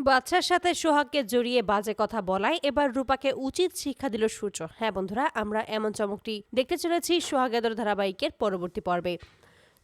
বাচ্চার সাথে সোহাগকে জড়িয়ে বাজে কথা বলায় এবার রূপাকে উচিত শিক্ষা দিল সূর্য। হ্যাঁ বন্ধুরা, আমরা এমন চমকটি দেখতে চলেছি সোহাগের ধারাবাহিকের পরবর্তী পর্বে।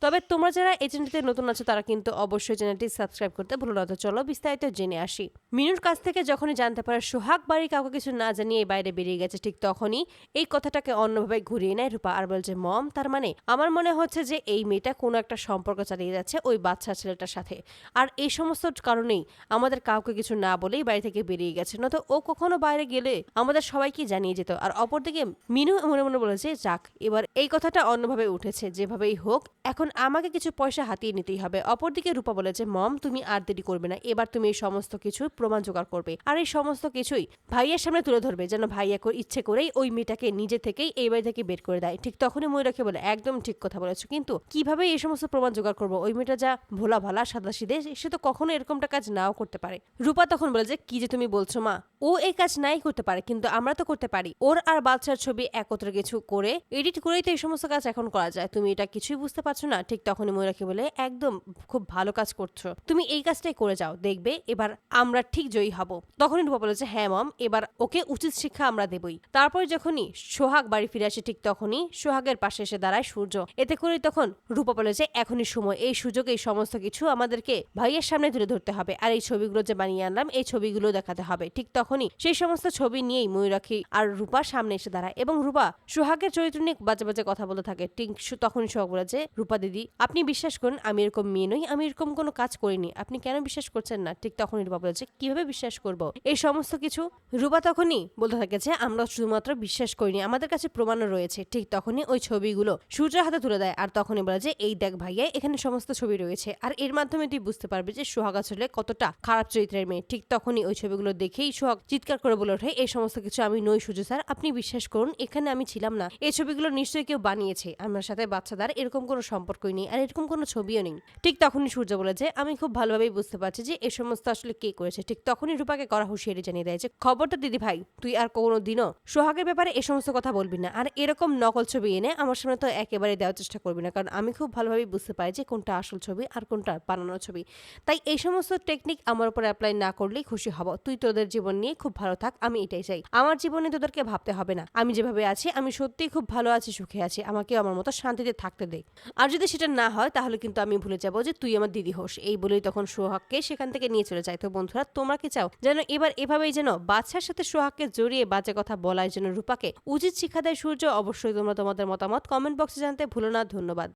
তবে তোমরা যারা এই চ্যানেলটিতে নতুন আছো তারা কিন্তু অবশ্যই চ্যানেলটি সাবস্ক্রাইব করতে ভুলো না। তো চলো বিস্তারিত জেনে আসি। মিনুর কাছ থেকে যখনই জানতে পারে সোহাগ বাড়ি কাউকে কিছু না জানিয়ে বাইরে বেরিয়ে গেছে, ঠিক তখনই এই কথাটাকে অন্যভাবে ঘুরিয়ে নেয় রূপা আর বলছে, মম, তার মানে আমার মনে হচ্ছে যে এই মেয়েটা কোনো একটা সম্পর্ক চালিয়ে যাচ্ছে ওই বাচ্চা ছেলেটার সাথে, আর এই সমস্ত কারণেই আমাদের কাউকে কিছু না বলেই বাড়ি থেকে বেরিয়ে গেছে, নয়তো ও কখনো বাইরে গেলে আমাদের সবাইকে জানিয়ে যেত। আর অপরদিকে মিনু মনে মনে বলেছে, যাক, এবার এই কথাটা অন্যভাবে উঠেছে, যেভাবেই হোক এখন আমাকে কিছু পয়সা হাতিয়ে নিতেই হবে। অপরদিকে রূপা বলেছে, মম, তুমি আর দেরি করবে না, এবার তুমি এই সমস্ত কিছু প্রমাণ জোগাড় করবে, আর এই সমস্ত কিছুই ভাইয়ের সামনে তুলে ধরবে, যেন ভাইয়া ইচ্ছে করেই ওই মেয়েটাকে নিজে থেকেই এই বাড়ি থেকে বের করে দেয়। ঠিক তখনই ময়ূরাকে বলে, একদম ঠিক কথা বলেছো, কিন্তু কিভাবে এই সমস্ত প্রমাণ জোগাড় করবো? ওই মেয়েটা যা ভোলা ভালা সাদাসিধে, সে তো কখনো এরকমটা কাজ নাও করতে পারে। রূপা তখন বলে যে, কি যে তুমি বলছো মা, ও এই কাজ নাই করতে পারে, কিন্তু আমরা তো করতে পারি। ওর আর বাচ্চার ছবি একত্রে কিছু করে এডিট করেই তো এই সমস্ত কাজ এখন করা যায়। তুমি এটা কিছুই বুঝতে পারছো না? ঠিক তখনই ময়ূরাকে বলে, একদম খুব ভালো কাজ করছো, তুমি এই কাজটাই করে যাও, দেখবে এবার আমরা ঠিক জয়ী হব। তখনই রূপা বলেছে, হ্যাঁ মম, এবার ওকে উচিত শিক্ষা আমরা দেবই। তারপর যখনই সোহাগ বাড়ি ফিরে আসে, ঠিক তখনই সোহাগের পাশে এসে দাঁড়ায় সূর্য। এতে করে তখন রূপা বলে যে, এখনই সময়, এই সুযোগ, এই সমস্ত কিছু আমাদেরকে ভাইয়ের সামনে তুলে ধরতে হবে, আর এই ছবিগুলো যে বানিয়ে আনলাম এই ছবিগুলো দেখাতে হবে। ঠিক তখনই সেই সমস্ত ছবি নিয়েই ময়ূরাক্ষী আর রূপার সামনে এসে দাঁড়ায়, এবং রূপা সোহাগের চরিত্র নিয়ে বাজে বাজে কথা বলতে থাকে। ঠিক তখনই সোহাগ বলে যে, রূপা দিদি, আপনি বিশ্বাস করুন আমি এরকম মেয়ে নই, আমি এরকম কোনো কাজ করিনি, আপনি কেন বিশ্বাস করছেন না? ঠিক তখনই রূপা বলেছে, কিভাবে বিশ্বাস করব এই সমস্ত কিছু? রূপা তখনই বলতে থাকে যে, আমরা শুধুমাত্র বিশ্বাস করিনি, আমাদের কাছে প্রমাণও রয়েছে। ঠিক তখনই ওই ছবিগুলো সূর্যের হাতে তুলে দেয়, আর তখনই বলে যে, এই দেখ ভাইয়া, এখানে সমস্ত ছবি রয়েছে, আর এর মাধ্যমে তুই বুঝতে পারবি যে সোহাগ আসলে কতটা খারাপ চরিত্রের মেয়ে। ঠিক তখনই ওই ছবিগুলো দেখেই সোহাগ চিৎকার করে বলে ওঠে, এই সমস্ত কিছু আমি নই সূর্য স্যার, আপনি বিশ্বাস করুন, এখানে আমি ছিলাম না, এই ছবিগুলো নিশ্চয়ই কেউ বানিয়েছে, আমার সাথে বাচ্চাদের এরকম কোনো সম্পর্কই নেই, আর এরকম কোনো ছবিও নেই। ঠিক তখনই সূর্য বলে যে, আমি খুব ভালোভাবেই বুঝতে পারছি যে এই সমস্ত আসলে কে করেছে। ঠিক তখনই রূপাকে করা হুঁশিয়ারি জানিয়ে দেয় যে, খবরটা দিদি ভাই, তুই আর কোনো দিনও সোহাগের ব্যাপারে এই সমস্ত কথা বলবি না, আর এরকম নকল ছবি এনে আমার সামনে তো একেবারে দেওয়ার চেষ্টা করবি না, কারণ আমি খুব ভালোভাবেই বুঝতে পারি যে কোনটা আসল ছবি আর কোনটা বানানো ছবি। তাই এই সমস্ত টেকনিক আমার উপর অ্যাপ্লাই না করলেই খুশি হব। তুই তোদের জীবন নিয়ে খুব ভালো থাক, আমি এটাই চাই। আমার জীবনে তোদেরকে ভাবতে হবে না, আমি যেভাবে আছি আমি সত্যিই খুব ভালো আছি, সুখে আছি, আমাকে আমার মতো শান্তিতে থাকতে দে। আর যদি সেটা না হয় তাহলে কিন্তু আমি ভুলে যাবো যে তুই আমার দিদি হোস। এই বলেই তখন সোহাগকে সেখান থেকে নিয়ে চলে যায়। তো বন্ধুরা, তোমরা কি চাও যেন এবার এভাবেই যেন বাচ্চার সাথে সোহাগকে জড়িয়ে বাজে কথা বলার জন্য রূপাকে উচিত শিক্ষা দেয় সূর্য? অবশ্যই তোমরা তোমাদের মতামত কমেন্ট বক্সে জানতে ভুলো না। ধন্যবাদ।